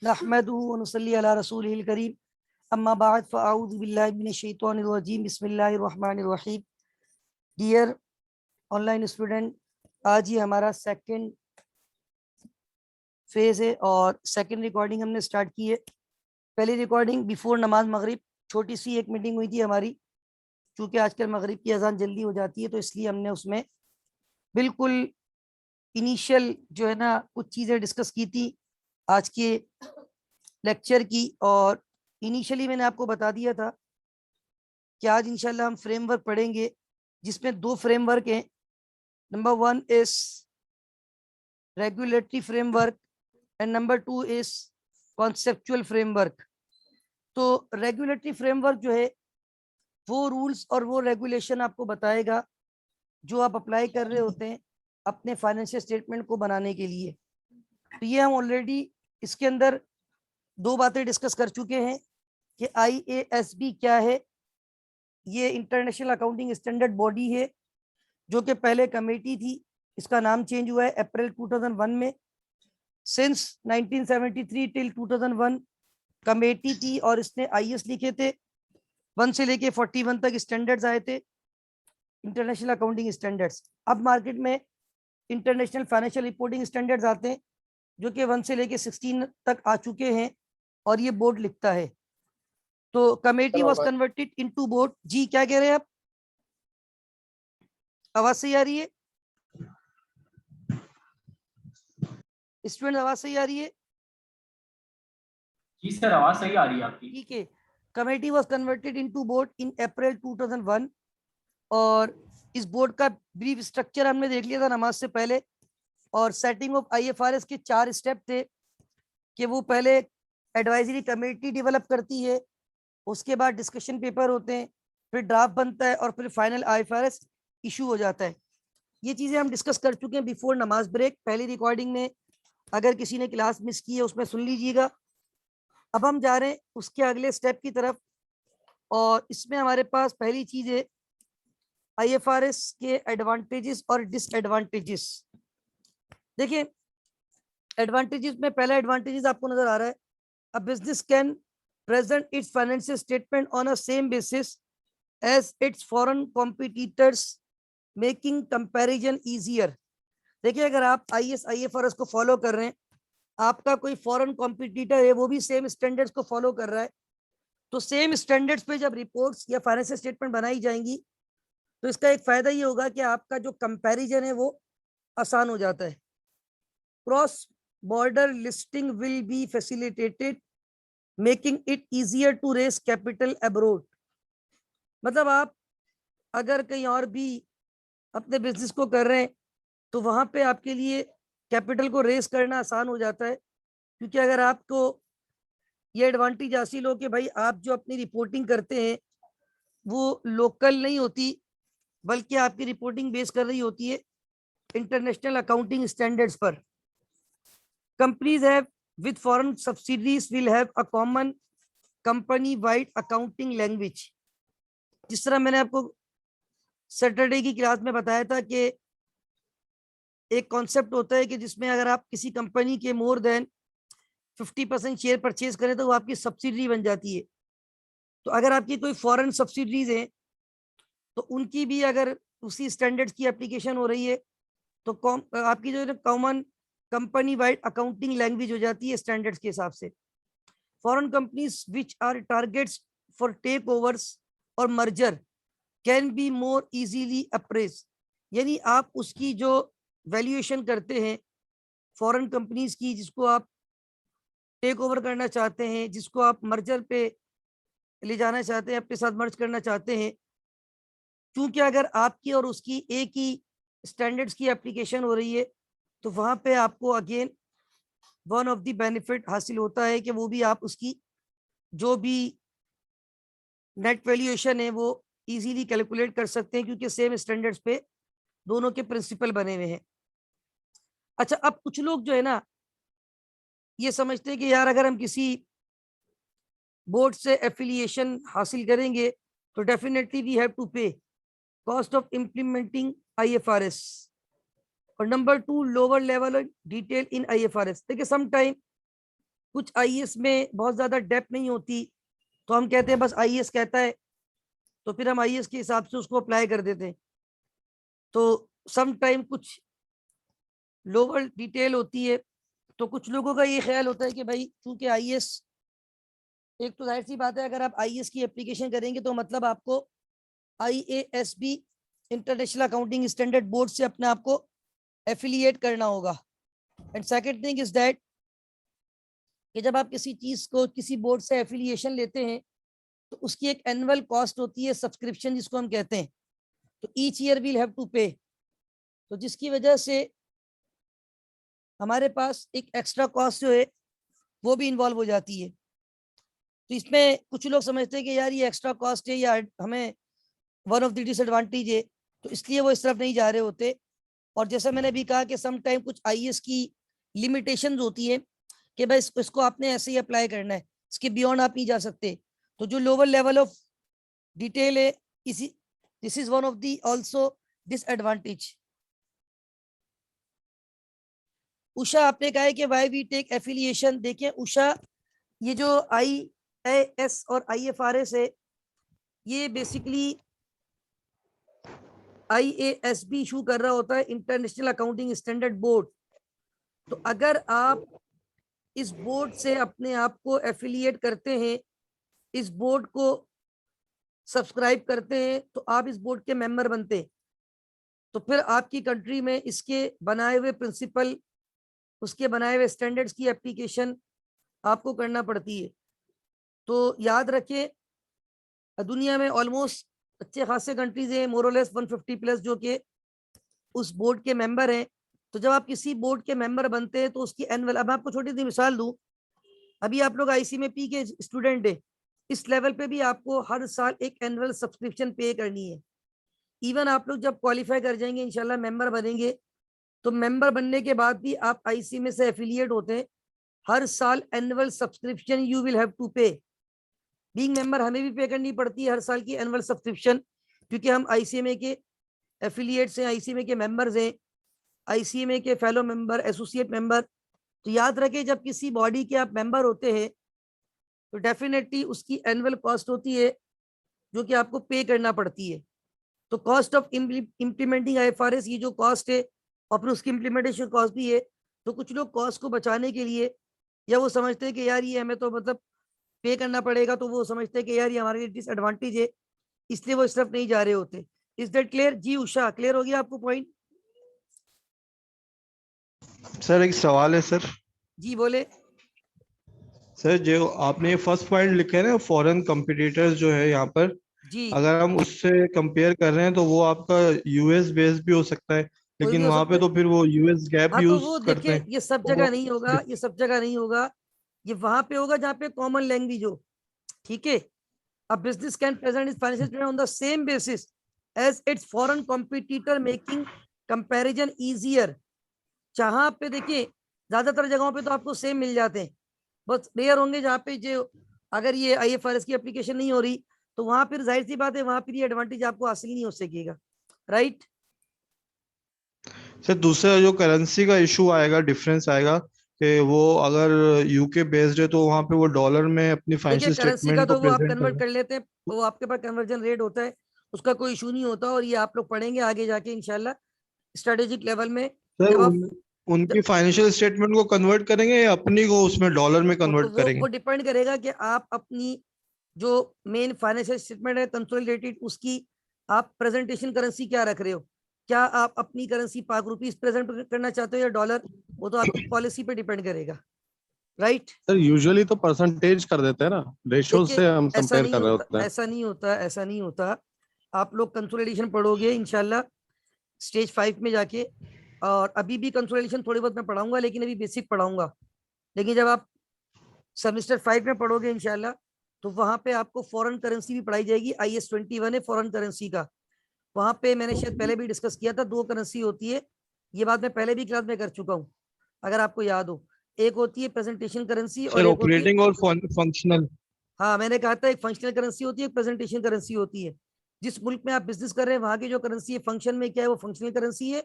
नहमदुहु व नुसल्ली अला रसूलिहिल करीम अम्मा बाद फ़अऊज़ु बिल्लाहि मिनश शैतानिर रजीम बिस्मिल्लाहिर रहमानिर रहीम। डियर ऑनलाइन स्टूडेंट, आज ही हमारा सेकंड फेज है और सेकंड रिकॉर्डिंग हमने स्टार्ट की है। पहली रिकॉर्डिंग बिफोर नमाज मगरिब छोटी सी एक मीटिंग हुई थी हमारी, क्योंकि आजकल मगरिब की अजान जल्दी हो जाती है तो इसलिए हमने उसमें बिल्कुल इनिशियल जो है ना कुछ चीज़ें डिस्कस की थी आज के लेक्चर की। और इनिशियली मैंने आपको बता दिया था कि आज इंशाल्लाह हम फ्रेमवर्क पढ़ेंगे, जिसमें दो फ्रेमवर्क हैं। Number one is regulatory framework and number two is conceptual framework. तो रेगुलेटरी फ्रेमवर्क जो है वो रूल्स और वो रेगुलेशन आपको बताएगा जो आप अप्लाई कर रहे होते हैं अपने फाइनेंशियल स्टेटमेंट को बनाने के लिए। तो ये हम ऑलरेडी इसके अंदर दो बातें डिस्कस कर चुके हैं कि IASB क्या है। ये इंटरनेशनल अकाउंटिंग स्टैंडर्ड बॉडी है जो कि पहले कमेटी थी, इसका नाम चेंज हुआ है अप्रैल 2001 में। सिंस 1973 टिल 2001 कमेटी थी और इसने IS लिखे थे। 1 से लेके 41 तक स्टैंडर्ड्स आए थे, इंटरनेशनल अकाउंटिंग स्टैंडर्ड्स। अब मार्केट में इंटरनेशनल फाइनेंशियल रिपोर्टिंग स्टैंडर्ड्स आते हैं जो कि 1 से लेके 16 तक आ चुके हैं और ये बोर्ड लिखता है। तो committee was converted into board. जी क्या कह रहे हैं आप? आवाज सही आ रही है स्टूडेंट? आवाज सही आ रही है? जी सर, आवाज सही आ रही है आपकी। ठीक है। Committee was converted into board in April 2001 और इस बोर्ड का ब्रीफ स्ट्रक्चर हमने देख लिया था नमाज से पहले। और सेटिंग ऑफ IFRS के 4 स्टेप थे कि वो पहले एडवाइजरी कमेटी डेवलप करती है, उसके बाद डिस्कशन पेपर होते हैं, फिर ड्राफ्ट बनता है और फिर फाइनल IFRS इशू हो जाता है। ये चीज़ें हम डिस्कस कर चुके हैं बिफोर नमाज ब्रेक पहली रिकॉर्डिंग में। अगर किसी ने क्लास मिस की है उसमें सुन लीजिएगा। अब हम जा रहे हैं उसके अगले स्टेप की तरफ और इसमें हमारे पास पहली चीज़ है IFRS के एडवांटेजेस और डिसएडवांटेजेस। देखिए, एडवांटेजेस में पहला एडवांटेजेस आपको नजर आ रहा है, a business can present its financial statement on a same basis as its foreign competitors making comparison easier. देखिए, अगर आप IFRS को फॉलो कर रहे हैं, आपका कोई फॉरेन कॉम्पिटिटर है वो भी सेम स्टैंडर्ड्स को फॉलो कर रहा है, तो सेम स्टैंडर्ड्स पे जब रिपोर्ट्स या फाइनेंशियल स्टेटमेंट बनाई जाएंगी तो इसका एक फायदा ये होगा कि आपका जो कंपैरिजन है वो आसान हो जाता है। Cross border listing will be facilitated making it easier to raise capital abroad. मतलब आप अगर कहीं और भी अपने बिजनेस को कर रहे हैं तो वहां पे आपके लिए कैपिटल को रेस करना आसान हो जाता है, क्योंकि अगर आपको ये एडवांटेज हासिल हो कि भाई आप जो अपनी रिपोर्टिंग करते हैं वो लोकल नहीं होती, बल्कि आपकी रिपोर्टिंग बेस कर रही होती है इंटरनेशनल अकाउंटिंग स्टैंडर्ड्स पर। Companies have with foreign subsidies will have a common company wide accounting language. जिस तरह मैंने आपको सैटरडे की क्लास में बताया था कि एक कॉन्सेप्ट होता है कि जिसमें अगर आप किसी कंपनी के मोर देन 50% शेयर परचेज करें तो वो आपकी सब्सिडरी बन जाती है। तो अगर आपकी कोई फॉरेन सब्सिडरीज है तो उनकी भी अगर उसी स्टैंडर्ड्स की एप्लीकेशन हो रही है तो आपकी जो है common company wide accounting language हो जाती है स्टैंडर्ड्स के हिसाब से। Foreign companies which are targets for takeovers और merger can be more easily appraise. यानी आप उसकी जो वैल्यूएशन करते हैं फॉरेन कंपनीज की, जिसको आप टेक ओवर करना चाहते हैं, जिसको आप मर्जर पे ले जाना चाहते हैं, अपने साथ मर्ज करना चाहते हैं, क्योंकि अगर आपकी और उसकी एक ही स्टैंडर्ड्स की एप्लीकेशन हो रही है तो वहां पे आपको again one of the benefit हासिल होता है कि वो भी आप उसकी जो भी नेट वैल्यूएशन है वो इजीली कैलकुलेट कर सकते हैं, क्योंकि सेम स्टैंडर्ड्स पे दोनों के प्रिंसिपल बने हुए हैं। अच्छा, अब कुछ लोग जो है ना ये समझते हैं कि यार अगर हम किसी बोर्ड से एफिलिएशन हासिल करेंगे तो डेफिनेटली वी हैव टू पे कॉस्ट ऑफ इम्प्लीमेंटिंग IFRS। और number two, lower level detail in IFRS। देखिए, सम टाइम कुछ आईएएस में बहुत ज्यादा डेप्थ नहीं होती, तो हम कहते हैं बस आईएएस कहता है, तो फिर हम आईएएस के हिसाब से उसको अप्लाई कर देते हैं। तो सम टाइम कुछ लोअर डिटेल होती है, तो कुछ लोगों का ये ख्याल होता है कि भाई चूंकि आईएएस, एक तो जाहिर सी बात है अगर आप आईएएस की एप्लीकेशन करेंगे तो मतलब आपको आईएएसबी इंटरनेशनल अकाउंटिंग स्टैंडर्ड बोर्ड से अपने आप को एफिलिएट करना होगा। And second thing is that कि जब आप किसी चीज को किसी बोर्ड से एफिलिएशन लेते हैं तो उसकी एक एनुअल कॉस्ट होती है, सब्सक्रिप्शन जिसको हम कहते हैं, तो each year will have to pay, तो जिसकी वजह से हमारे पास एक एक्स्ट्रा कॉस्ट जो है वो भी इन्वॉल्व हो जाती है। तो इसमें कुछ लोग समझते हैं कि यार ये एक्स्ट्रा कॉस्ट है या हमें वन ऑफ द डिसएडवांटेज है, तो इसलिए वो इस तरफ नहीं जा रहे होते। और जैसा मैंने भी कहा कि सम टाइम कुछ आईएएस की लिमिटेशंस होती है कि भाई इसको आपने ऐसे ही अप्लाई करना है, इसके बियॉन्ड आप नहीं जा सकते। तो जो लोअर लेवल ऑफ डिटेल है, इसी this is one of the also disadvantage. Usha आपने कहा है कि वाई वी टेक एफिलिएशन। देखिए उषा, ये जो आईएएस और आईएफआरएस है, ये बेसिकली आईएएसबी इशू कर रहा होता है, इंटरनेशनल अकाउंटिंग स्टैंडर्ड बोर्ड। तो अगर आप इस बोर्ड से अपने आप को एफिलिएट करते हैं, इस बोर्ड को सब्सक्राइब करते हैं, तो आप इस बोर्ड के मेंबर बनते हैं, तो फिर आपकी कंट्री में इसके बनाए हुए प्रिंसिपल, उसके बनाए हुए स्टैंडर्ड्स की एप्लीकेशन आपको करना पड़ती है। तो याद रखें, दुनिया में ऑलमोस्ट अच्छे खासे कंट्रीज हैं, मोरलेस 150 प्लस, जो कि उस बोर्ड के मेंबर हैं। तो जब आप किसी बोर्ड के मेंबर बनते हैं तो उसकी एनुअल, अब आपको छोटी सी मिसाल दूं, अभी आप लोग आईसीएमपी के स्टूडेंट है, इस लेवल पे भी आपको हर साल एक एनुअल सब्सक्रिप्शन पे करनी है। इवन आप लोग जब क्वालिफाई कर जाएंगे, इंशाल्लाह मेंबर बनेंगे, तो मेंबर बनने के बाद भी आप आईसीएमए से एफिलिएट होते हैं, हर साल annual subscription you will have to pay. Being member हमें भी पे करनी पड़ती है हर साल की एनुअल सब्सक्रिप्शन, क्योंकि हम आईसीएमए के एफिलिएट्स हैं, आईसीएमए के मेंबर्स हैं, आईसीएमए के फेलो मेंबर, एसोसिएट मेंबर। तो याद रखें, जब किसी बॉडी के आप मेंबर होते हैं तो डेफिनेटली उसकी एनुअल कॉस्ट होती है जो कि आपको पे करना पड़ती है। तो कॉस्ट ऑफ इम्प्लीमेंटिंग आईएफआरएस, ये जो कॉस्ट है और फिर उसकी इम्प्लीमेंटेशन कॉस्ट भी है। तो कुछ लोग कॉस्ट को बचाने के लिए, या वो समझते हैं कि यार ये हमें तो मतलब पे करना पड़ेगा, तो वो समझते हैं कि यार ये हमारे लिए डिसएडवांटेज है, इसलिए वो इस तरफ नहीं जा रहे होते। Is that clear? जी उषा, क्लियर हो गया आपको पॉइंट? सर एक सवाल है सर। जी बोले। सर जो आपने फर्स्ट पॉइंट लिखे है ना, फॉरेन कंपटीटर्स जो है यहाँ पर, जी, अगर हम उससे कंपेयर कर रहे हैं तो वो आपका यूएस बेस्ड भी हो सकता है, कोई भी लेकिन हो वहां सकता पे है। तो फिर वो यूएस गैप हाँ तो यूज वो करते देखिए, हैं ये सब तो जगह नहीं होगा, ये सब जगह नहीं होगा, ये वहां पे होगा जहाँ पे कॉमन लैंग्वेज हो। ठीक है, a business can present its financial statement on the same basis as its foreign competitor, making comparison easier। जहां पे देखिए, ज्यादातर जगहों पे तो आपको सेम मिल जाते हैं, बस रेयर होंगे जहाँ पे जो, अगर ये आईएफआरएस की एप्लीकेशन नहीं हो रही, तो वहां फिर जाहिर सी बात है, वहां फिर ये एडवांटेज आपको हासिल नहीं हो सकेगा। राइट। सर दूसरा जो करेंसी का इशू आएगा, डिफरेंस आएगा कि वो अगर यूके बेस्ड है तो वहां पे वो डॉलर में अपनी देखिए फाइनेंशियल करेंसी का स्टेटमेंट को तो वो आप प्रेजेंट कन्वर्ट करें। कर लेते हैं, वो आपके पास कन्वर्जन रेट होता है, उसका कोई इशू नहीं होता, और ये आप लोग पढ़ेंगे आगे जाके इंशाल्लाह स्ट्रेटेजिक लेवल में। सर जब आप उनकी फाइनेंशियल स्टेटमेंट को कन्वर्ट करेंगे या अपनी को उसमें डॉलर में वो तो कन्वर्ट वो करेंगे? डिपेंड करेगा कि आप अपनी जो मेन फाइनेंशियल स्टेटमेंट है कंसोलिडेटेड, उसकी आप प्रेजेंटेशन करेंसी क्या रख रहे हो। क्या आप अपनी करेंसी पाक रुपीस प्रेजेंट करना चाहते हो या डॉलर, वो तो आपकी पॉलिसी पे डिपेंड करेगा। राइट। सर यूजुअली तो परसेंटेज कर देते हैं ना, रेशो देखिए से हम ऐसा कंपेयर नहीं कर रहे होता, होते हैं। ऐसा नहीं होता, ऐसा नहीं होता। आप लोग कंसोलिडेशन पढ़ोगे इंशाल्लाह स्टेज 5 में जाके, और अभी भी कंसोलिडेशन थोड़ी बहुत मैं पढ़ाऊंगा, लेकिन अभी बेसिक पढ़ाऊंगा। लेकिन जब आप सेमेस्टर 5 में पढ़ोगे इंशाल्लाह, तो वहां पे आपको फॉरेन करेंसी भी पढ़ाई जाएगी। IS-21 है फॉरेन करेंसी का, वहां पे मैंने शायद पहले भी डिस्कस किया था, दो करेंसी होती है, ये बात मैं पहले भी क्लास में कर चुका हूँ, अगर आपको याद हो। एक होती है प्रेजेंटेशन करेंसी और सर एक होती है, ऑपरेटिंग और फंक्शनल। हाँ मैंने कहा था, एक फंक्शनल करेंसी होती है, एक प्रेजेंटेशन करेंसी होती है। जिस मुल्क में आप बिजनेस कर रहे हैं वहां की जो करेंसी है फंक्शन में क्या है, वो फंक्शनल करेंसी है,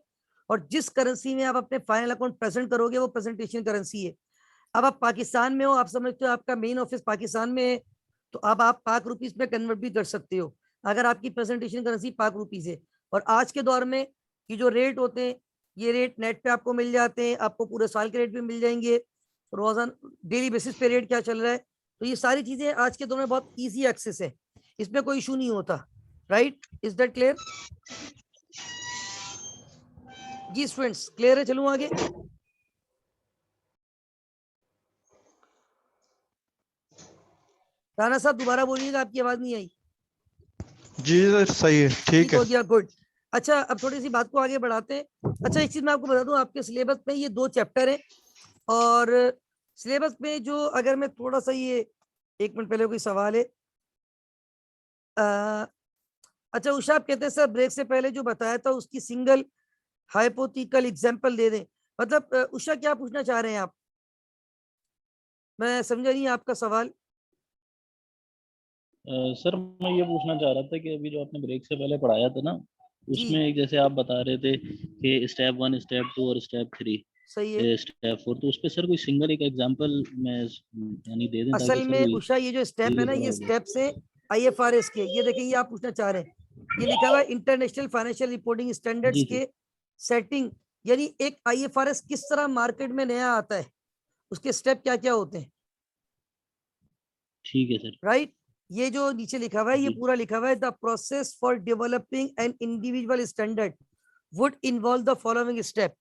और जिस करेंसी में आप अपने फाइनल अकाउंट प्रेजेंट करोगे वो प्रेजेंटेशन करेंसी है। अब आप पाकिस्तान में हो, आप समझते हो आपका मेन ऑफिस पाकिस्तान में है, तो अब आप पाक रुपीज में कन्वर्ट भी कर सकते हो अगर आपकी प्रेजेंटेशन करेंसी पाक रुपीज है। और आज के दौर में ये जो रेट होते हैं, ये रेट नेट पे आपको मिल जाते हैं, आपको पूरे साल के रेट भी मिल जाएंगे, रोजाना डेली बेसिस पे रेट क्या चल रहा है। तो ये सारी चीजें आज के दौर में बहुत ईजी एक्सेस है, इसमें कोई इशू नहीं होता। Right, is that clear? जी स्टूडेंट्स, क्लियर है? चलूं आगे। राणा साहब दोबारा बोलिएगा, आपकी आवाज नहीं आई। जी सर सही है, ठीक ठीक है। हो गया, गुड। अच्छा, अब थोड़ी सी बात को आगे बढ़ाते हैं। अच्छा, एक चीज मैं आपको बता दूं, आपके सिलेबस में ये 2 चैप्टर है, और सिलेबस में जो, अगर मैं थोड़ा सा ये, 1 मिनट पहले कोई सवाल है। अच्छा उषा, आप कहते हैं सर ब्रेक से पहले जो बताया था उसकी सिंगल हाइपोथेटिकल एग्जांपल दे दें, मतलब उषा क्या पूछना चाह रहे हैं आप? मैं समझा नहीं आपका सवाल। सर मैं ये पूछना चाह रहा था कि अभी जो आपने ब्रेक से पहले पढ़ाया था ना, जी उसमें एक जैसे आप बता रहे थे कि स्टेप 1 स्टेप 2 और स्टेप 3 सही है। स्टेप 4, तो उस पे सर कोई सिंगल एक एग्जांपल में यानी दे दें ताकि असल सर में कोई उषा, ये जो स्टेप है क्लियर ना, ये हो जाए। स्टेप्स है IFRS के। ये देखिए, ये आप पूछना चाह रहे हैं, ये लिखा हुआ है इंटरनेशनल फाइनेंशियल रिपोर्टिंग स्टैंडर्ड्स जी सर, के सेटिंग, यानी एक IFRS किस तरह मार्केट में नया आता है, उसके स्टेप क्या क्या होते हैं। ठीक है सर। राइट, ये जो नीचे लिखा हुआ है, ये जी पूरा लिखा हुआ है, the process for developing an individual standard would involve the following step.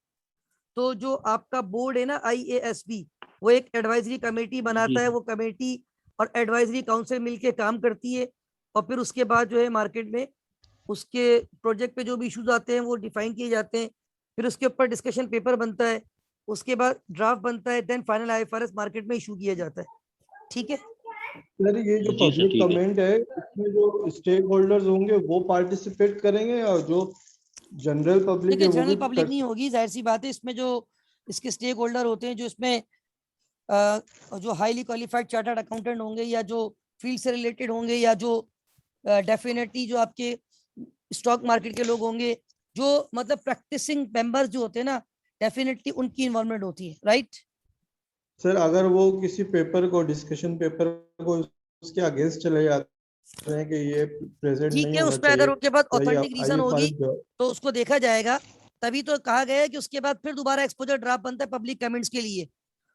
तो जो आपका बोर्ड है ना IASB, वो एक एडवाइजरी कमेटी जी बनाता है, सर। वो कमेटी और एडवाइजरी काउंसिल मिलके काम करती है, और फिर उसके बाद जो है मार्केट में उसके प्रोजेक्ट पे जो भी इश्यूज आते हैं वो डिफाइन किए जाते हैं, फिर उसके ऊपर डिस्कशन पेपर बनता है, उसके बाद ड्राफ्ट बनता है, देन फाइनल IFRS मार्केट में इशू किया जाता है। ठीक है? सर ये जो जी सर पब्लिक ठीक है। कमेंट है, इसमें जो स्टेक होल्डर्स होंगे वो पार्टिसिपेट करेंगे और जो जनरल पब्लिक है देखिए, वो भी जनरल पब्लिक नहीं होगी, जाहिर सी बात है। इसमें जो इसके स्टेक होल्डर होते हैं, जो इसमें जो हाईली क्वालिफाइड चार्टर्ड अकाउंटेंट होंगे, या जो फील्ड से रिलेटेड होंगे, या जो डेफिनेटली जो आपके स्टॉक मार्केट के लोग होंगे, जो मतलब प्रैक्टिसिंग मेंबर्स जो होते हैं ना, डेफिनेटली उनकी इन्वॉल्वमेंट होती है। राइट, सर अगर वो किसी पेपर को, डिस्कशन पेपर को, उसके अगेंस्ट चले जाते हैं कि ये प्रेजेंट ठीक नहीं है, होना उसमें चाहिए, अगर उनके पास या ये ऑथेंटिक रीजन होगी IFRS तो उसको देखा जाएगा। तभी तो कहा गया है कि उसके बाद फिर दोबारा एक्सपोजर ड्राफ्ट बनता है पब्लिक कमेंट्स के लिए।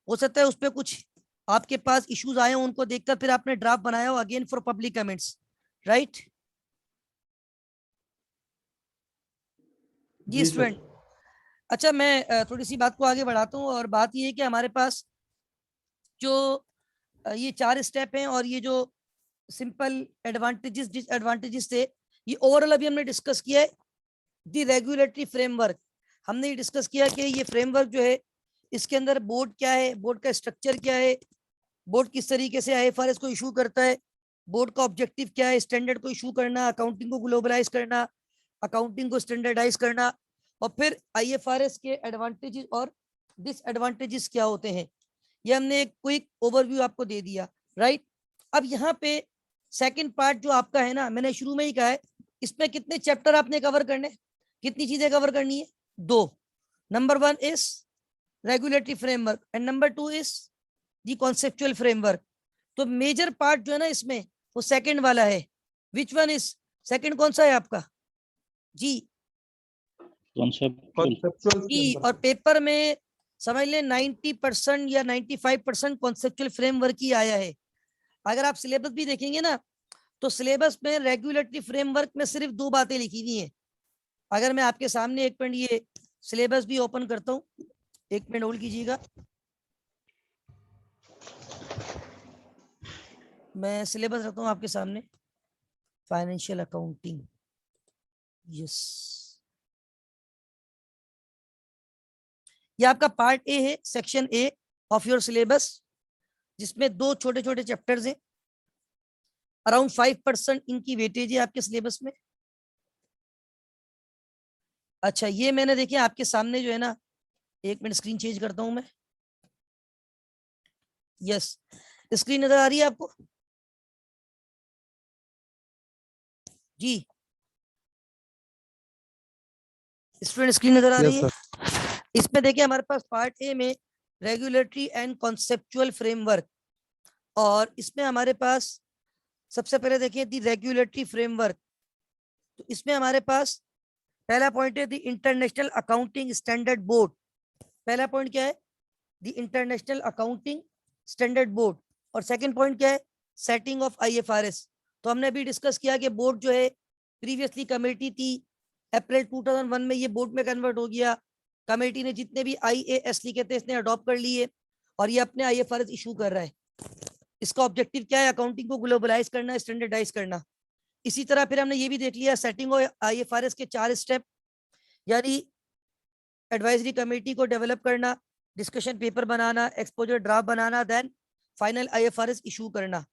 हो सकता है उस पर कुछ आपके पास इश्यूज आए हो, उनको देखकर फिर आपने ड्राफ्ट बनाया हो again for public comments. Right जी जी सर। स्टूडेंट। अच्छा, मैं थोड़ी सी बात को आगे बढ़ाता हूँ, और बात ये है कि हमारे पास जो ये 4 स्टेप हैं, और ये जो सिंपल एडवांटेजेस डिसएडवांटेजेस थे, ये ओवरऑल अभी हमने डिस्कस किया है। दी रेगुलेटरी फ्रेमवर्क, हमने ये डिस्कस किया कि ये फ्रेमवर्क जो है, इसके अंदर बोर्ड क्या है, बोर्ड का स्ट्रक्चर क्या है, बोर्ड किस तरीके से IFRS को इशू करता है, बोर्ड का ऑब्जेक्टिव क्या है, स्टैंडर्ड को इशू करना, अकाउंटिंग को ग्लोबलाइज करना, अकाउंटिंग को स्टैंडर्डाइज करना, और फिर IFRS के एडवांटेजेस और डिसएडवांटेजेस क्या होते हैं। ये हमने एक क्विक ओवरव्यू आपको दे दिया। राइट, अब यहाँ पे सेकंड पार्ट जो आपका है ना, मैंने शुरू में ही कहा है, इसमें कितने चैप्टर आपने कवर करने, कितनी चीजें कवर करनी है? 2। Number 1 is regulatory framework and number 2 is the conceptual framework. तो मेजर पार्ट जो है ना इसमें, वो सेकंड वाला है। Which one is second? कौन सा है आपका? जी कॉन्सेप्चुअल। जी, और पेपर में समझ लें 90% या 95% कॉन्सेप्चुअल फ्रेमवर्क ही आया है। अगर आप सिलेबस भी देखेंगे ना, तो सिलेबस में रेगुलेटरी फ्रेमवर्क में सिर्फ 2 बातें लिखी हुई हैं। अगर मैं आपके सामने 1 मिनट ये सिलेबस भी ओपन करता हूँ, 1 मिनट होल्ड कीजिएगा, मैं सिलेबस रखता हूँ आपके सामने। फाइनेंशियल अकाउंटिंग, यस, ये आपका पार्ट ए है, section A of your syllabus, जिसमें 2 छोटे छोटे चैप्टर्स हैं। अराउंड 5% इनकी वेटेज है आपके सिलेबस में। अच्छा, ये मैंने देखिए आपके सामने जो है ना, 1 मिनट स्क्रीन चेंज करता हूं मैं। यस, स्क्रीन नजर आ रही है आपको? जी स्टूडेंट, स्क्रीन नजर आ रही यस है? सर। इसमें देखिए हमारे पास पार्ट ए में रेगुलेटरी एंड कॉन्सेप्चुअल फ्रेमवर्क। और इसमें हमारे पास सबसे पहले देखिए दी रेगुलेटरी फ्रेमवर्क। तो इसमें हमारे पास पहला पॉइंट है the international accounting standard board. पहला पॉइंट क्या है? The international accounting standard board. और सेकंड पॉइंट क्या है? Setting of IFRS. तो हमने अभी डिस्कस किया कि बोर्ड जो है प्रीवियसली कमेटी थी, अप्रैल 2001 में ये बोर्ड में कन्वर्ट हो गया। कमेटी ने जितने भी आईएएस लिखे थे इसने अडॉप्ट कर लिए और ये अपने आईएफआरएस इशू कर रहा है। इसका ऑब्जेक्टिव क्या है? अकाउंटिंग को ग्लोबलाइज करना, स्टैंडर्डाइज करना। इसी तरह फिर हमने ये भी देख लिया सेटिंग ऑफ आईएफआरएस के 4 स्टेप, यानी एडवाइजरी कमेटी को डेवलप करना, डिस्कशन पेपर बनाना, एक्सपोजर ड्राफ्ट बनाना, देन फाइनल आईएफआरएस इशू करना।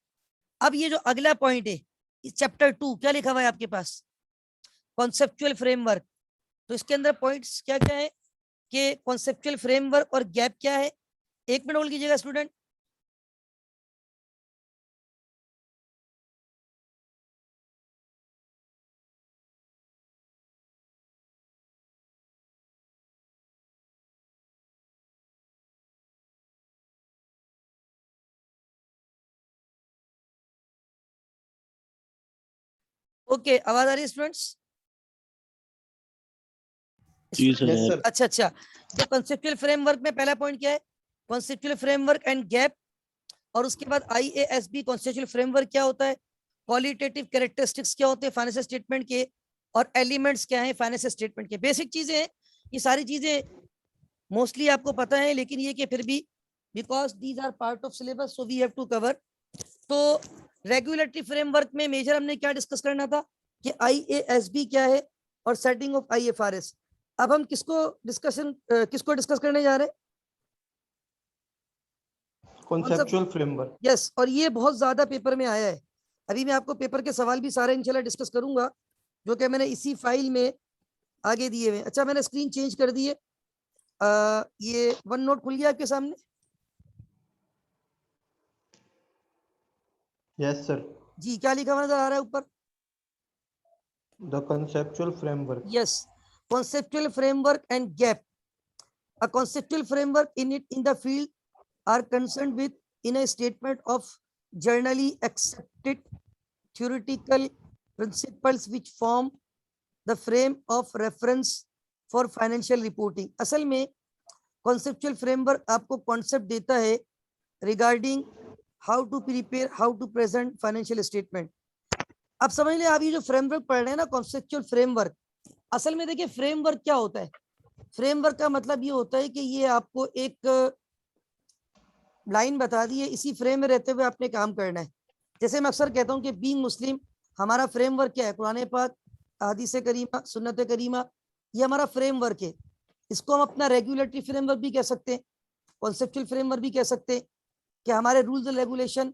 अब ये जो अगला पॉइंट है इस चैप्टर 2 क्या लिखा हुआ है आपके पास? Conceptual framework. तो इसके अंदर पॉइंट्स क्या क्या है कि कॉन्सेप्चुअल फ्रेमवर्क और गैप क्या है? एक मिनट होल्ड कीजिएगा स्टूडेंट। ओके, आवाज आ रही है स्टूडेंट्स? जी सर। Yes sir. अच्छा अच्छा, तो कॉन्सेप्चुअल फ्रेमवर्क में पहला पॉइंट क्या है? Conceptual framework and gap. और उसके बाद आईएएसबी कॉन्सेप्चुअल फ्रेमवर्क क्या होता है, क्वालिटेटिव कैरेक्टरिस्टिक्स क्या होते हैं फाइनेंशियल स्टेटमेंट के, और एलिमेंट्स क्या हैं फाइनेंशियल स्टेटमेंट के। बेसिक चीजें हैं, ये सारी चीजें मोस्टली आपको पता है, लेकिन ये कि फिर भी because these are part of syllabus so we have to cover. तो रेगुलेटरी फ्रेमवर्क में मेजर हमने क्या डिस्कस करना था कि आईएएसबी क्या है और सेटिंग ऑफ आईएफआरएस। अब हम किसको डिस्कस करने जा रहे हैं? Conceptual framework. यस, और ये बहुत ज्यादा पेपर में आया है। अभी मैं आपको पेपर के सवाल भी सारे इंशाल्लाह डिस्कस करूंगा जो कि मैंने इसी फाइल में आगे दिए हुए। अच्छा, मैंने स्क्रीन चेंज कर दी है। ये वन नोट खुल गया आपके सामने? Yes sir. जी, क्या लिखा हुआ नजर आ रहा है ऊपर? The conceptual framework. Yes, conceptual framework and gap. A conceptual framework in the field are concerned with in a statement of generally accepted theoretical principles which form the frame of reference for financial reporting. असल में conceptual framework आपको concept देता है regarding how to prepare, how to present financial statement. अब समझ लिया, आप ये जो फ्रेमवर्क पढ़ रहे हैं ना कॉन्सेप्चुअल फ्रेमवर्क, असल में देखिए फ्रेमवर्क क्या होता है। फ्रेमवर्क का मतलब ये होता है कि ये आपको एक लाइन बता दी है, इसी फ्रेम में रहते हुए आपने काम करना है। जैसे मैं अक्सर कहता हूँ कि बीइंग मुस्लिम हमारा फ्रेमवर्क क्या है? कुरान पाक, हदीस करीमा, सुन्नत करीमा, ये हमारा फ्रेमवर्क है। इसको हम अपना रेगुलेटरी फ्रेमवर्क भी कह सकते हैं, कॉन्सेप्चुअल फ्रेमवर्क भी कह सकते हैं कि हमारे रूल्स एंड रेगुलेशन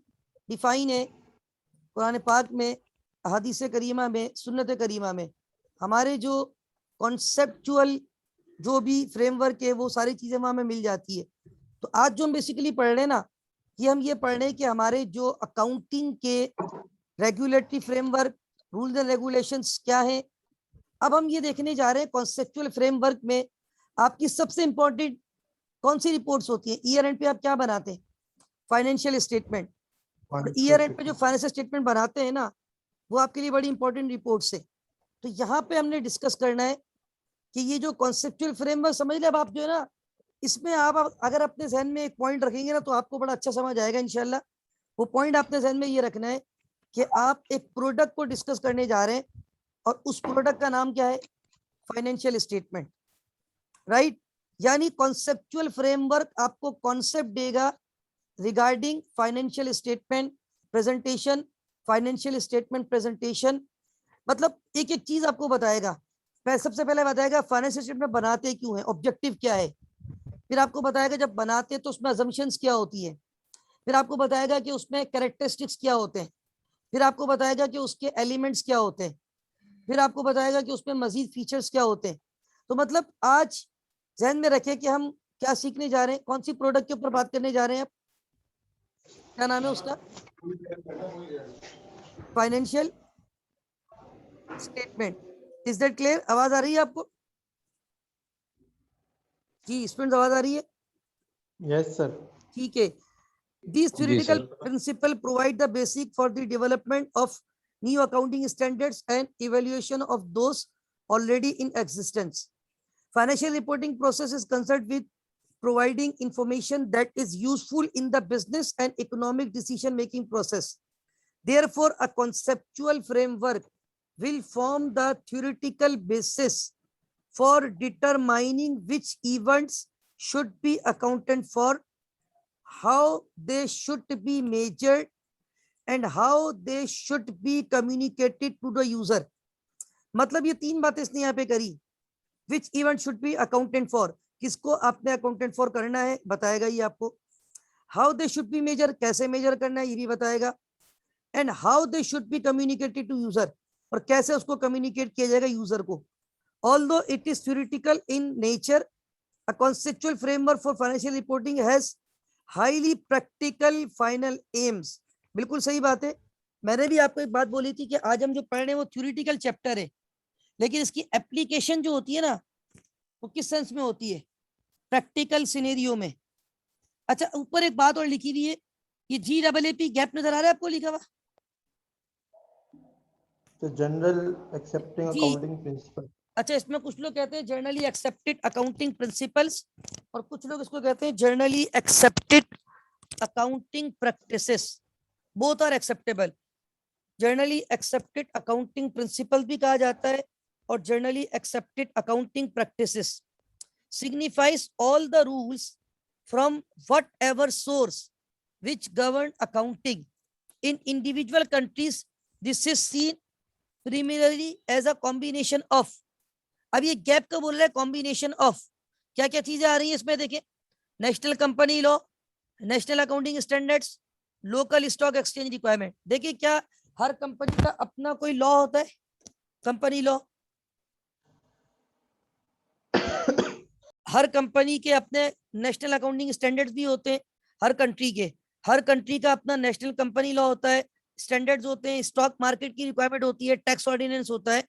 डिफाइन है कुरान पाक में, हदीस करीमा में, सुन्नत करीमा में। हमारे जो कॉन्सेप्चुअल जो भी फ्रेमवर्क है वो सारी चीजें वहां में मिल जाती है। तो आज जो हम बेसिकली पढ़ रहे हैं ना, ये हम ये पढ़ रहे हैं कि हमारे जो अकाउंटिंग के regulatory framework, rules and regulations क्या है। अब हम ये देखने जा रहे हैं कॉन्सेप्चुअल फ्रेमवर्क में आपकी सबसे इंपॉर्टेंट कौन सी रिपोर्ट्स होती है। ईयर एंड पे आप क्या बनाते हैं? Financial statement. और ईयर एंड पे जो फाइनेंशियल स्टेटमेंट बनाते हैं ना, वो आपके लिए बड़ी इंपॉर्टेंट रिपोर्ट्स है। तो यहाँ पे हमने डिस्कस करना है कि ये जो कॉन्सेप्चुअल फ्रेमवर्क समझ ले। अब आप जो है ना, इसमें आप अगर अपने जहन में एक पॉइंट रखेंगे ना तो आपको बड़ा अच्छा समझ आएगा इंशाल्लाह। वो पॉइंट आपने जहन में ये रखना है कि आप एक प्रोडक्ट को डिस्कस करने जा रहे हैं और उस प्रोडक्ट का नाम क्या है? Financial statement, right. यानी कॉन्सेप्चुअल फ्रेमवर्क आपको कॉन्सेप्ट देगा regarding financial statement presentation, financial statement presentation. मतलब एक एक चीज आपको बताएगा। सबसे पहले बताएगा फाइनेंशियल स्टेटमेंट बनाते क्यों है, ऑब्जेक्टिव क्या है। फिर आपको बताएगा जब बनाते हैं तो उसमें अजम्पशंस क्या होती है। फिर आपको बताएगा कि उसमें कैरेक्टरिस्टिक्स क्या होते हैं। फिर आपको बताएगा कि उसके एलिमेंट्स क्या होते हैं। फिर आपको बताएगा कि उसमें मजीद फीचर्स क्या होते हैं। तो मतलब आज जहन में रखें कि हम क्या सीखने जा रहे हैं, कौन सी प्रोडक्ट के ऊपर बात करने जा रहे हैं। क्या नाम है उसका? Financial statement. Is that clear? आवाज आ रही है आपको? जी स्टूडेंट्स, आवाज आ रही है? Yes, sir. ठीक है. These जी theoretical सर. principles provide the basic for the development of new accounting standards and evaluation of those already in existence. Financial reporting process is concerned with providing information that is useful in the business and economic decision-making process. Therefore, a conceptual framework will form the theoretical basis for determining which events should be accounted for, how they should be measured, and how they should be communicated to the user. मतलब ये तीन बातें इसने यहाँ पे करी. Which event should be accounted for, किसको आपने अकाउंटेंट फॉर करना है बताएगा ये आपको. How they should be measure, कैसे मेजर करना है ये भी बताएगा. And how they should be communicated to user, और कैसे उसको कम्युनिकेट किया जाएगा यूजर को. Although it is theoretical in nature, a conceptual framework for financial reporting has highly practical final aims. बिल्कुल सही बात है. मैंने भी आपको एक बात बोली थी कि आज हम जो पढ़ रहे हैं वो थ्योरेटिकल चैप्टर है, लेकिन इसकी एप्लीकेशन जो होती है ना वो किस सेंस में होती है, प्रैक्टिकल सिनेरियो में. अच्छा, ऊपर एक बात और लिखी हुई है, ये GAAP गैप नजर आ रहा है आपको लिखा हुआ? तो general accepting G. Accounting principle. अच्छा, इसमें कुछ लोग कहते हैं जर्नली एक्सेप्टेड अकाउंटिंग प्रिंसिपल्स, और कुछ लोग इसको कहते हैं generally accepted accounting practices. Both are acceptable. Generally accepted accounting principle भी कहा जाता है और generally accepted accounting practices signifies all the rules from whatever source which govern accounting in individual countries. This is seen primarily as a combination of. अब ये gap का बोल रहा है कॉम्बिनेशन ऑफ. क्या क्या चीजें आ रही हैं इसमें देखें. National company law, national accounting standards, local stock exchange requirement. देखिए क्या हर कंपनी का अपना कोई लॉ होता है, कंपनी लॉ. हर कंपनी के अपने नेशनल अकाउंटिंग स्टैंडर्ड्स भी होते हैं. हर कंट्री का अपना नेशनल कंपनी लॉ होता है, स्टैंडर्ड्स होते हैं, स्टॉक मार्केट की रिक्वायरमेंट होती है, टैक्स ऑर्डिनेंस होता है.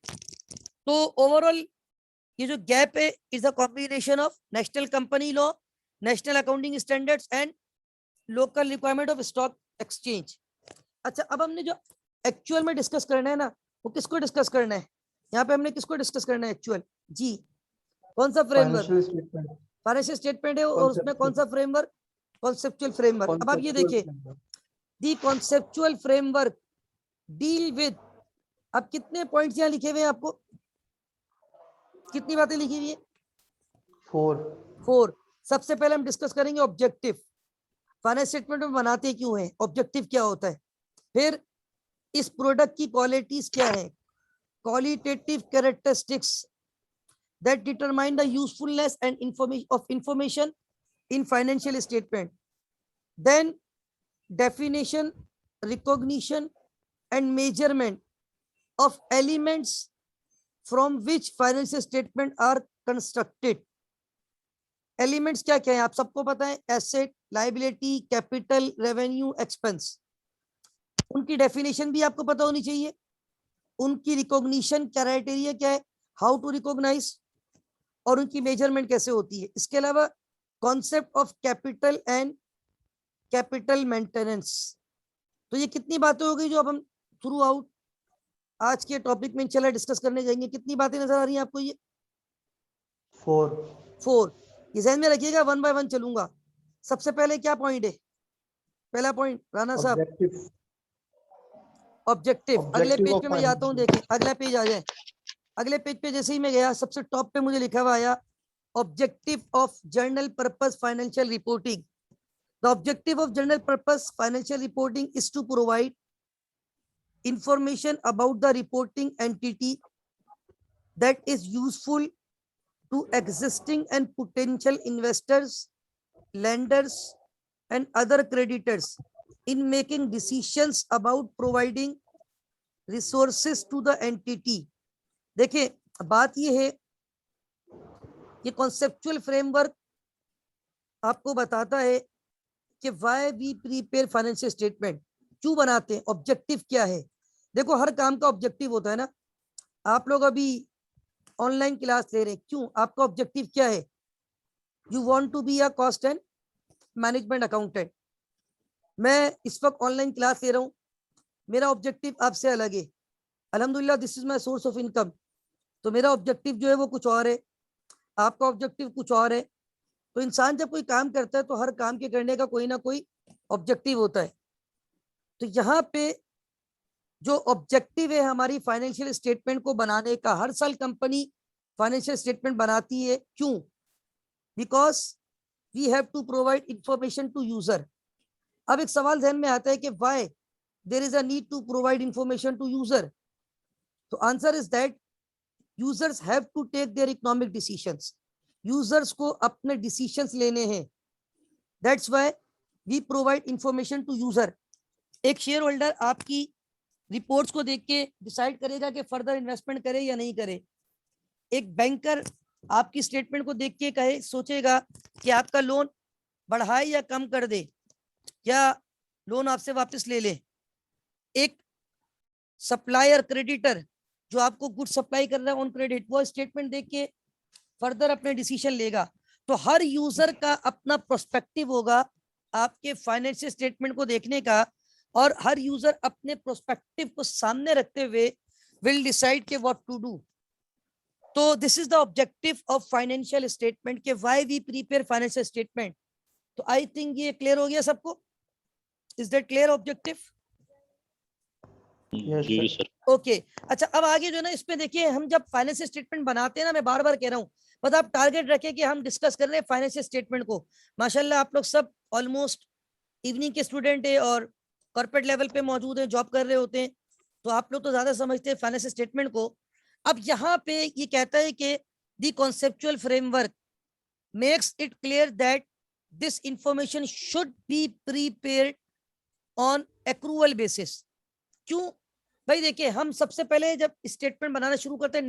तो ओवरऑल ये जो गैप है is a combination of national company law, national accounting standards and local requirement of stock exchange. अच्छा, अब हमने जो एक्चुअल में डिस्कस करना है ना, वो किसको डिस्कस करना है यहाँ पे, हमने किसको डिस्कस करना है एक्चुअल. जी, कौन सा framework? Financial statement. Financial statement है, और उसमें कौन सा फ्रेमवर्क? Conceptual framework. अब आप ये देखिए, दी कॉन्सेप्चुअल फ्रेमवर्क डील विद. अब कितने पॉइंट्स यहाँ लिखे हुए हैं आपको, कितनी बातें लिखी हुई है? 4. सबसे पहले हम डिस्कस करेंगे ऑब्जेक्टिव. फाइनेंशियल स्टेटमेंट में बनाते क्यों है, ऑब्जेक्टिव क्या होता है. फिर इस प्रोडक्ट की क्वालिटीज क्या है, qualitative characteristics that determine the usefulness and information in financial statement. Then definition, recognition and measurement of elements from which financial statement are constructed. Elements क्या क्या है आप सबको पता है, asset, liability, capital, revenue, expense. उनकी डेफिनेशन भी आपको पता होनी चाहिए. उनकी रिकॉग्निशन क्राइटेरिया क्या है, हाउ टू रिकॉग्नाइज, और उनकी मेजरमेंट कैसे होती है. इसके अलावा concept of capital and capital maintenance. तो ये कितनी बातें हो गई जो अब हम थ्रू आउट आज के टॉपिक में इंशाल्लाह डिस्कस करने जाएंगे. कितनी बातें नजर आ रही हैं आपको? ये 4. ये ध्यान में रखिएगा, 1 बाय 1 चलूंगा. सबसे पहले क्या पॉइंट है, पहला पॉइंट राणा साहब, ऑब्जेक्टिव. अगले पेज पे मैं जाता हूँ, देखें अगला पेज आ जाए. अगले पेज पे जैसे ही मैं गया, सबसे टॉप पे मुझे लिखा हुआ आया objective of general purpose financial reporting. The objective of general purpose financial reporting is to provide information about the reporting entity that is useful to existing and potential investors, lenders and other creditors in making decisions about providing resources to the entity. देखिए बात ये है, ये conceptual framework आपको बताता है कि why we prepare financial statement, क्यों बनाते हैं, ऑब्जेक्टिव क्या है. देखो हर काम का ऑब्जेक्टिव होता है ना. आप लोग अभी ऑनलाइन क्लास ले रहे हैं, क्यों, आपका ऑब्जेक्टिव क्या है? You want to be a cost and management accountant, मैं इस वक्त ऑनलाइन क्लास ले रहा हूँ, मेरा ऑब्जेक्टिव आपसे अलग है। अल्हम्दुलिल्लाह this is my source of income, तो मेरा ऑब्जेक्टिव जो है वो कुछ और है, आपका ऑब्जेक्टिव कुछ और है। तो इंसान जब कोई काम करता है तो हर काम के करने का कोई ना कोई ऑब्जेक्टिव होता है। तो यहाँ पे जो ऑब्जेक्टिव है हमारी फाइनेंशियल स्टेटमेंट को बनाने का, हर साल कंपनी फाइनेंशियल स्टेटमेंट बनाती है, क्यों? Because we have to provide information to user. अब एक सवाल ध्यान में आता है कि why there is a need to provide information to user. तो answer is that users have to take their economic decisions, users को अपने डिसीजंस लेने हैं, that's why we provide information to user. एक शेयर होल्डर आपकी reports को देख के डिसाइड करेगा कि फर्दर इन्वेस्टमेंट करे या नहीं करे। एक बैंकर आपकी स्टेटमेंट को देख के कहे, सोचेगा कि आपका लोन बढ़ाए या कम कर दे, या लोन आपसे वापस ले ले। एक सप्लायर क्रेडिटर जो आपको गुड सप्लाई कर रहा है ऑन क्रेडिट, वो स्टेटमेंट देख के फर्दर अपने डिसीजन लेगा। तो हर यूजर का अपना प्रोस्पेक्टिव होगा आपके फाइनेंशियल स्टेटमेंट को देखने का, और हर यूजर अपने प्रोस्पेक्टिव को सामने रखते हुए विल डिसाइड के व्हाट टू डू। तो this is the objective of financial statement के why we prepare financial statement. तो आई थिंक ये क्लियर हो गया सबको? Is that clear objective? जी सर। ओके अच्छा, अब आगे जो ना इसमें देखिए, हम जब फाइनेंशियल स्टेटमेंट बनाते हैं ना, मैं बार बार कह रहा हूँ, बस आप टारगेट रखें कि हम डिस्कस कर रहे हैं फाइनेंशियल स्टेटमेंट को। माशाल्लाह आप लोग सब ऑलमोस्ट इवनिंग के स्टूडेंट है और कॉर्पोरेट लेवल पे मौजूद है, जॉब कर रहे होते हैं, तो आप लोग तो ज्यादा समझते हैं फाइनेंशियल स्टेटमेंट को। अब यहाँ पे ये कहता है कि the conceptual framework makes it clear that this information should B prepared on accrual basis. क्यों भाई? देखिए, हम सबसे पहले जब स्टेटमेंट बनाना शुरू करते हैं,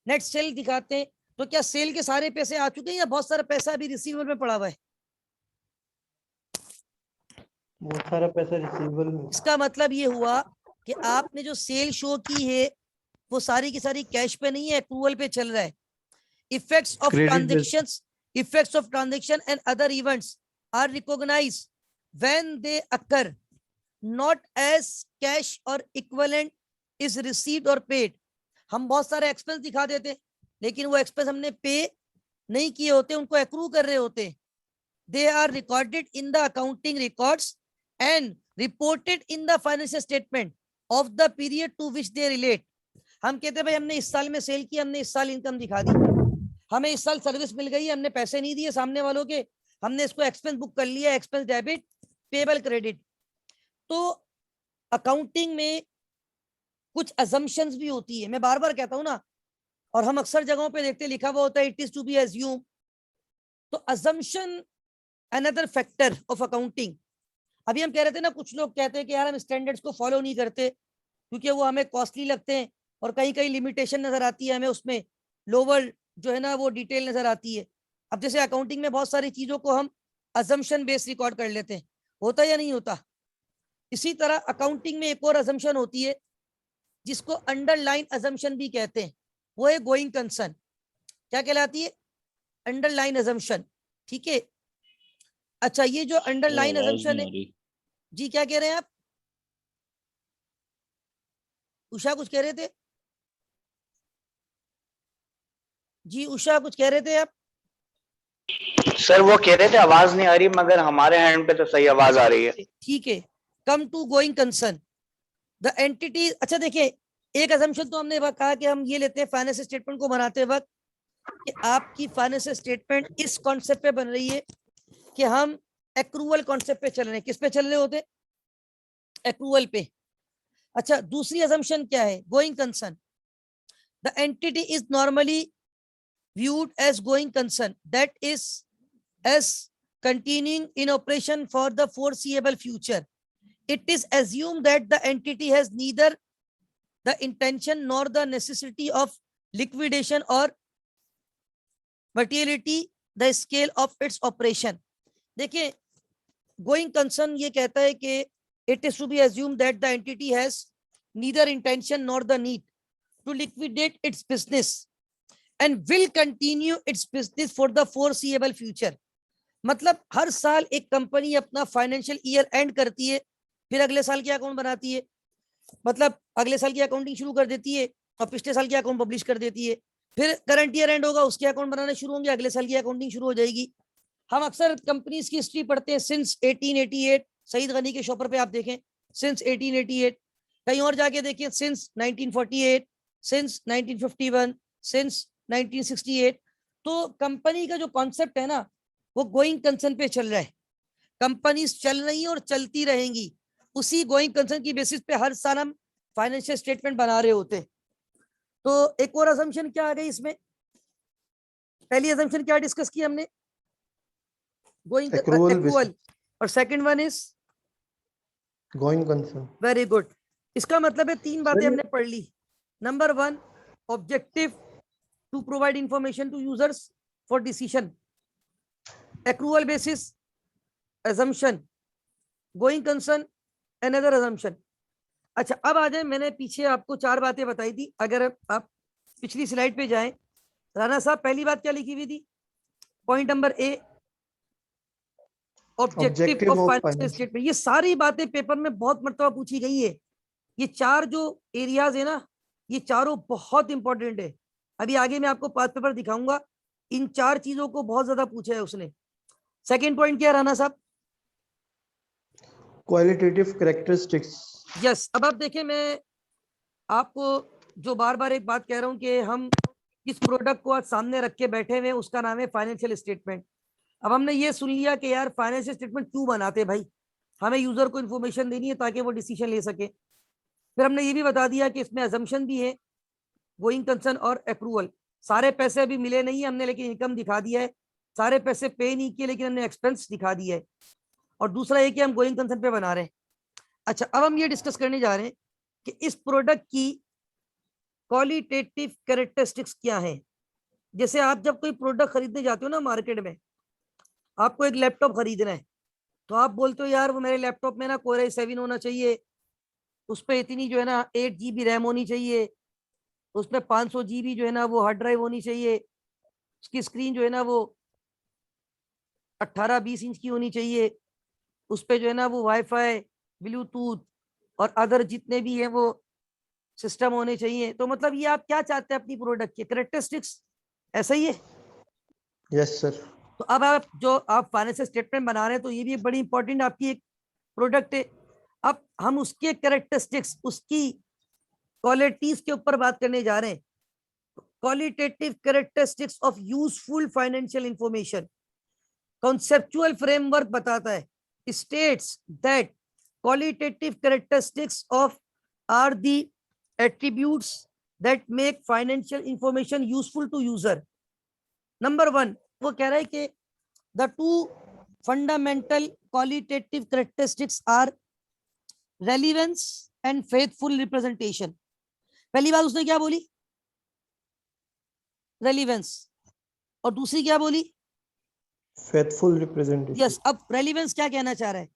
नेट सेल दिखाते हैं, तो क्या सेल के सारे पैसे आ चुके हैं या बहुत सारा पैसा अभी रिसीवेबल में पड़ा हुआ है? बहुत सारा पैसा रिसीवेबल में। इसका मतलब ये हुआ कि आपने जो सेल शो की है वो सारी की सारी कैश पे नहीं है, एक्रूअल पे चल रहा है। Effects of transaction and other events are recognised when they occur, not as cash or equivalent is received or paid. हम बहुत सारे एक्सपेंस दिखा देते, लेकिन वो एक्सपेंस हमने पे नहीं किए होते, उनको एक्रू कर रहे होते। They are recorded in the accounting records and reported in the financial statement of the period to which they relate. हम कहते हैं भाई हमने इस साल में सेल किया, हमने इस साल इनकम दिखा दी, हमें इस साल सर्विस मिल गई, हमने पैसे नहीं दिए सामने वालों के, हमने इसको एक्सपेंस बुक कर लिया, एक्सपेंस डेबिट, पेबल क्रेडिट। तो अकाउंटिंग में कुछ अजम्पशंस भी होती है, मैं बार बार कहता हूं ना, और हम अक्सर जगहों पे देखते लिखा हुआ होता है it is to be assume. तो assumption another factor of accounting. अभी हम कह रहे थे ना, कुछ लोग कहते हैं कि यार हम स्टैंडर्ड्स को फॉलो नहीं करते क्योंकि वो हमें कॉस्टली लगते हैं, और कहीं कहीं लिमिटेशन नजर आती है हमें, उसमें लोअर जो है ना वो डिटेल नजर आती है। अब जैसे अकाउंटिंग में बहुत सारी चीजों को हम अजम्पशन बेस्ड रिकॉर्ड कर लेते हैं, होता या नहीं होता? इसी तरह अकाउंटिंग में एक और अजम्पशन होती है जिसको अंडरलाइन अजम्पशन भी कहते हैं, वो है गोइंग कंसर्न। क्या कहलाती है? Underline assumption. ठीक है, अच्छा ये जो अंडरलाइन अजम्पशन है, जी क्या कह रहे हैं आप? उषा कुछ कह रहे थे? जी उषा कुछ कह रहे थे आप? सर वो कह रहे थे आवाज नहीं आ रही, मगर हमारे हैंड पे तो सही आवाज आ रही है। ठीक है, come to going concern the entity. अच्छा देखिए, एक अजम्पशन तो हमने कहा कि हम ये लेते हैं फाइनेंशियल स्टेटमेंट को बनाते वक्त कि आपकी फाइनेंशियल स्टेटमेंट इस कॉन्सेप्ट पे बन रही है कि हम एक्रूअल कॉन्सेप्ट पे चल रहे हैं। किस पे चल रहे होते? एक्रूअल पे। अच्छा दूसरी अजम्पशन क्या है? Going concern. The entity is normally viewed as going concern that is as continuing in operation for the foreseeable future. It is assumed that the entity has neither the intention nor the necessity of liquidation or materiality the scale of its operation. देखिए, going concern ये कहता है कि it is to be assumed that the entity has neither intention nor the need to liquidate its business and will continue its business for the foreseeable future. मतलब हर साल एक company अपना financial year and करती है, फिर अगले साल की अकाउंट बनाती है, मतलब अगले साल की अकाउंटिंग शुरू कर देती है और पिछले साल की अकाउंट पब्लिश कर देती है। फिर करंट ईयर एंड होगा, उसके अकाउंट बनाने शुरू होंगे, अगले साल की अकाउंटिंग शुरू हो जाएगी। हम अक्सर कंपनीज की हिस्ट्री पढ़ते हैं सिंस 1888, सईद गनी के शॉपर पे आप देखें सिंस 1888, कहीं और जाके देखिए सिंस 1948, सिंस 1951, सिंस 1968। तो कंपनी का जो कॉन्सेप्ट है ना वो गोइंग कंसर्न पे चल रहा है, कंपनीज चल रही हैं और चलती रहेंगी, उसी गोइंग कंसर्न की बेसिस पे हर साल हम फाइनेंशियल स्टेटमेंट बना रहे होते हैं। तो एक और असम्पशन क्या आ गई इसमें, पहली असम्पशन क्या डिस्कस की हमने, गोइंग एक्रूअल, और second one is going concern. Very good. इसका मतलब है तीन बातें हमने पढ़ ली। Number 1, objective to provide information to users for decision, accrual basis, assumption, going concern, another assumption। अच्छा अब आ जाए, मैंने पीछे आपको 4 बातें बताई थी, अगर आप पिछली स्लाइड पे जाएं, राणा साहब पहली बात क्या लिखी हुई थी, point number A, objective of financial statement. ये सारी बातें पेपर में बहुत मर्तबा पूछी गई है। ये 4 जो एरियाज है ना, ये चारों बहुत इंपॉर्टेंट है। अभी आगे मैं आपको पास पेपर दिखाऊंगा, इन 4 चीजों को बहुत ज्यादा पूछा है उसने। सेकेंड पॉइंट क्या है राणा साहब, क्वालिटेटिव कैरेक्टरिस्टिक्स। यस। अब आप देखें, मैं आपको जो बार बार एक बात कह रहा हूं कि हम किस प्रोडक्ट को आज सामने रख के बैठे हुए, उसका नाम है फाइनेंशियल स्टेटमेंट। अब हमने ये सुन लिया कि यार फाइनेंशियल स्टेटमेंट क्यों बनाते भाई, हमें यूजर को इन्फॉर्मेशन देनी है ताकि वो डिसीजन ले सके। फिर हमने ये भी बता दिया कि इसमें अजम्पशन भी है, गोइंग कंसर्न और एक्रूअल। सारे पैसे अभी मिले नहीं है हमने, लेकिन इनकम दिखा दिया है। सारे पैसे पे नहीं किए लेकिन हमने एक्सपेंस दिखा दिया है। और दूसरा ये कि हम गोइंग कंसर्न पे बना रहे हैं। अच्छा अब हम ये डिस्कस करने जा रहे हैं कि इस प्रोडक्ट की क्वालिटेटिव कैरेक्टरिस्टिक्स क्या है। जैसे आप जब कोई प्रोडक्ट खरीदने जाते हो ना मार्केट में, आपको एक लैपटॉप खरीदना है, तो आप बोलते हो यार वो मेरे लैपटॉप में ना कोर i7 होना चाहिए, उस पर इतनी जो है ना 8 GB रैम होनी चाहिए, उसमें 500 GB जो है ना वो हार्ड ड्राइव होनी चाहिए, उसकी स्क्रीन जो है ना वो 18-20 इंच की होनी चाहिए, उस पर जो है ना वो वाईफाई, ब्लूटूथ और अदर जितने भी हैं वो सिस्टम होने चाहिए। तो मतलब ये आप क्या चाहते हैं अपनी प्रोडक्ट के कैरेक्टरिस्टिक्स, ऐसा ही है। Yes sir. तो अब आप जो आप फाइनेंशियल स्टेटमेंट बना रहे हैं, तो ये भी एक बड़ी इंपॉर्टेंट आपकी एक प्रोडक्ट है। अब हम उसके कैरेक्टरिस्टिक्स, उसकी क्वालिटीज के ऊपर बात करने जा रहे हैं। Qualitative characteristics of useful financial information, conceptual framework बताता है, states that qualitative characteristics of are the attributes that make financial information useful to user. Number 1, वो कह रहा है कि the 2 fundamental qualitative characteristics are relevance and faithful representation। पहली बात उसने क्या बोली, रेलिवेंस, और दूसरी क्या बोली, फेथफुल रिप्रेजेंटेशन। यस। अब रेलिवेंस क्या कहना चाह रहा है,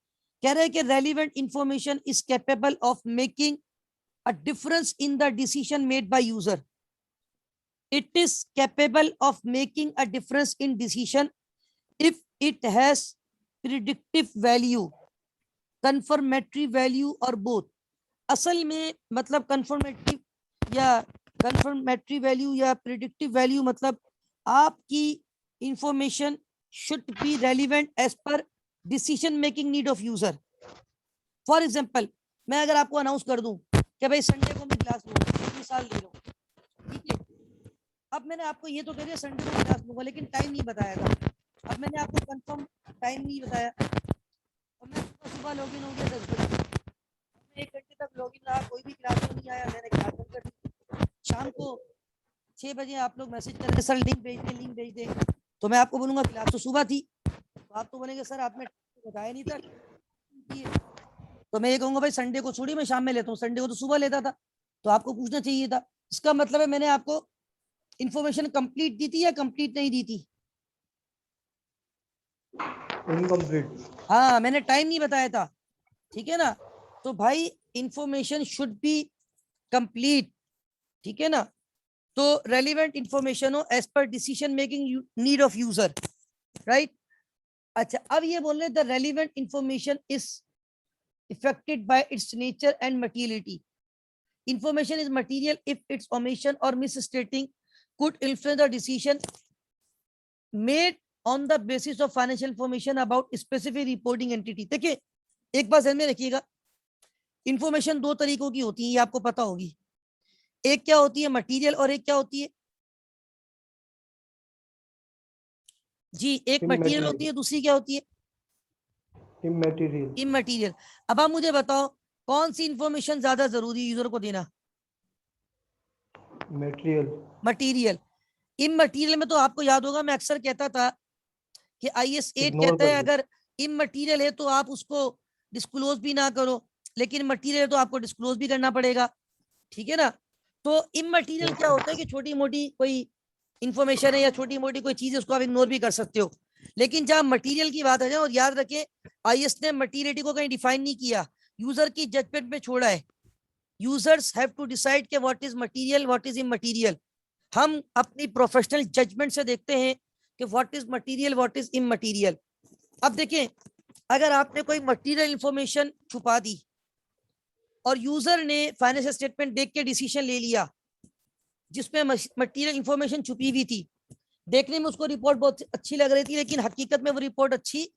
कह रहे हैं कि relevant information is capable of making a difference in the decision made by user. It is capable of making a difference in decision if it has predictive value, confirmatory value और बोथ। असल में मतलब confirmatory value या predictive value मतलब आपकी information should be relevant as per decision making need of user. For example, मैं अगर आपको अनाउंस कर दूं कि भाई संडे को मैं क्लास लूंगा, इतनी साल ले लो, ठीक है। अब मैंने आपको ये तो कह दिया संडे को क्लास लूंगा, लेकिन टाइम नहीं बताया था। अब मैंने आपको कंफर्म टाइम नहीं बताया, और मैं सुबह लॉगिन हो गया 10 बजे, 1 घंटे तक लॉगिन रहा, कोई भी क्लास में नहीं आया, मैंने क्लास बंद कर दी। शाम को 6 बजे आप लोग मैसेज कर रहे सर लिंक भेज दे, तो मैं आपको बोलूंगा क्लास तो सुबह थी, तो आप तो बोलेंगे सर आपने बताया नहीं था। तो मैं ये कहूंगा भाई संडे को छोड़िए, मैं शाम में लेता हूँ, संडे को तो सुबह लेता था, तो आपको पूछना चाहिए था। इसका मतलब है मैंने आपको इंफॉर्मेशन कंप्लीट दी थी या कंप्लीट नहीं दी थी, इनकम्प्लीट। हाँ मैंने टाइम नहीं बताया था, ठीक है ना। तो भाई इंफॉर्मेशन शुड बी कंप्लीट, ठीक है ना। तो रेलिवेंट इंफॉर्मेशन हो as per decision making need of user, right. अच्छा, अब ये बोल रहे the relevant information is affected by its nature and materiality. Information is material if its omission or misstating could influence the decision made on the basis of financial information about specific reporting entity. देखिए, एक बात ध्यान में रखिएगा, information दो तरीकों की होती है, ये आपको पता होगी। एक क्या होती है मटेरियल और एक क्या होती है जी, एक मटेरियल होती है, दूसरी क्या होती है इमैटेरियल। इमटेरियल। अब आप मुझे बताओ कौन सी इंफॉर्मेशन ज्यादा जरूरी है यूजर को देना? मटेरियल। मटेरियल। इमटेरियल में तो आपको याद होगा मैं अक्सर कहता था कि IS 8 Ignore कहता है कर दो। अगर इमटेरियल है तो आप उसको डिस्क्लोज भी ना करो, लेकिन मटेरियल है तो आपको डिस्क्लोज भी करना पड़ेगा, ठीक है ना। तो इमटेरियल क्या होता है कि छोटी मोटी कोई इंफॉर्मेशन है या छोटी मोटी कोई चीज है उसको आप इग्नोर भी कर सकते हो, लेकिन जहां मटेरियल की बात आ जाए, और याद रखें IS ने मटेरियलिटी को कहीं डिफाइन नहीं किया, यूजर की जजमेंट पे छोड़ा है। यूजर्स हैव टू डिसाइड कि what is material what is immaterial. हम अपनी प्रोफेशनल जजमेंट से देखते हैं कि what is material what is immaterial. अब देखें, अगर आपने कोई मटेरियल इंफॉर्मेशन छुपा दी और यूजर ने फाइनेंशियल स्टेटमेंट देख के डिसीजन ले लिया जिसमें मटेरियल इंफॉर्मेशन छुपी हुई थी, देखने में उसको रिपोर्ट बहुत अच्छी लग रही थी लेकिन हकीकत में वो रिपोर्ट अच्छी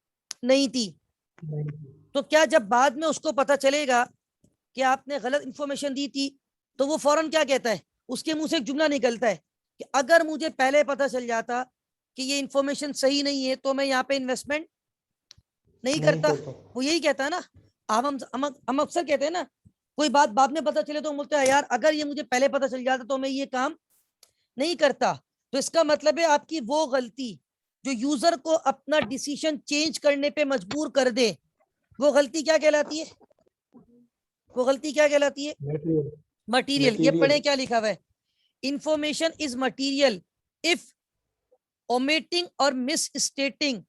नहीं थी, तो क्या जब बाद में उसको पता चलेगा कि आपने गलत इंफॉर्मेशन दी थी तो वो फौरन क्या कहता है, उसके मुंह से एक जुमला निकलता है कि अगर मुझे पहले पता चल जाता कि ये इंफॉर्मेशन सही नहीं है तो मैं यहाँ पे इन्वेस्टमेंट नहीं करता। वो यही कहता है ना। हम अक्सर कहते हैं ना, कोई बात बाद में पता चले तो हम बोलते हैं यार अगर ये मुझे पहले पता चल जाता तो मैं ये काम नहीं करता। तो इसका मतलब है आपकी वो गलती जो यूजर को अपना डिसीजन चेंज करने पे मजबूर कर दे, वो गलती क्या कहलाती है? वो गलती क्या कहलाती है? मटेरियल। ये पढ़े क्या लिखा हुआ है, information is material if omitting or misstating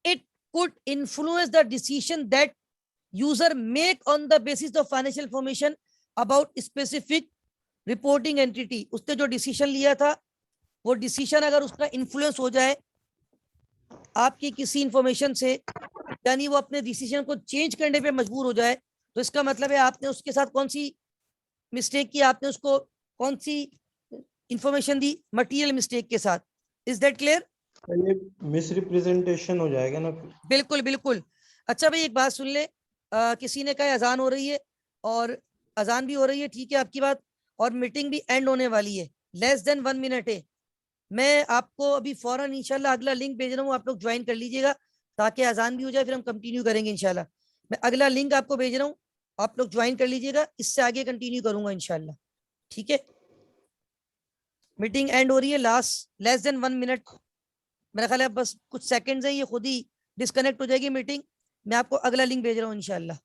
it could influence the decision that user make on the basis of financial information about specific reporting entity। उसने जो डिसीजन लिया था वो डिसीजन अगर उसका इन्फ्लुएंस हो जाए आपकी किसी इंफॉर्मेशन से, यानी वो अपने डिसीजन को चेंज करने पे मजबूर हो जाए, तो इसका मतलब है आपने उसके साथ कौन सी मिस्टेक की, आपने उसको कौन सी इंफॉर्मेशन दी, मटेरियल मिस्टेक के साथ। Is that clear? ये मिसरिप्रेजेंटेशन हो जाएगा ना फिर। बिल्कुल बिल्कुल। अच्छा भाई एक बात सुन ले, किसी ने कहा अजान हो रही है और अजान भी हो रही है, ठीक है आपकी बात, और मीटिंग भी एंड होने वाली है, लेस देन 1 मिनट है। मैं आपको अभी फौरन इंशाल्लाह अगला लिंक भेज रहा हूँ, आप लोग ज्वाइन कर लीजिएगा ताकि अजान भी हो जाए, फिर हम कंटिन्यू करेंगे इंशाल्लाह। मैं अगला लिंक आपको भेज रहा हूँ, आप लोग ज्वाइन कर लीजिएगा, इससे आगे कंटिन्यू करूंगा इंशाल्लाह, ठीक है। मीटिंग एंड हो रही है, लास्ट लेस देन 1 मिनट, मेरा ख्याल है बस कुछ सेकंड्स है, ये खुद ही डिस्कनेक्ट हो जाएगी मीटिंग। मैं आपको अगला लिंक भेज रहा हूँ इंशाल्लाह।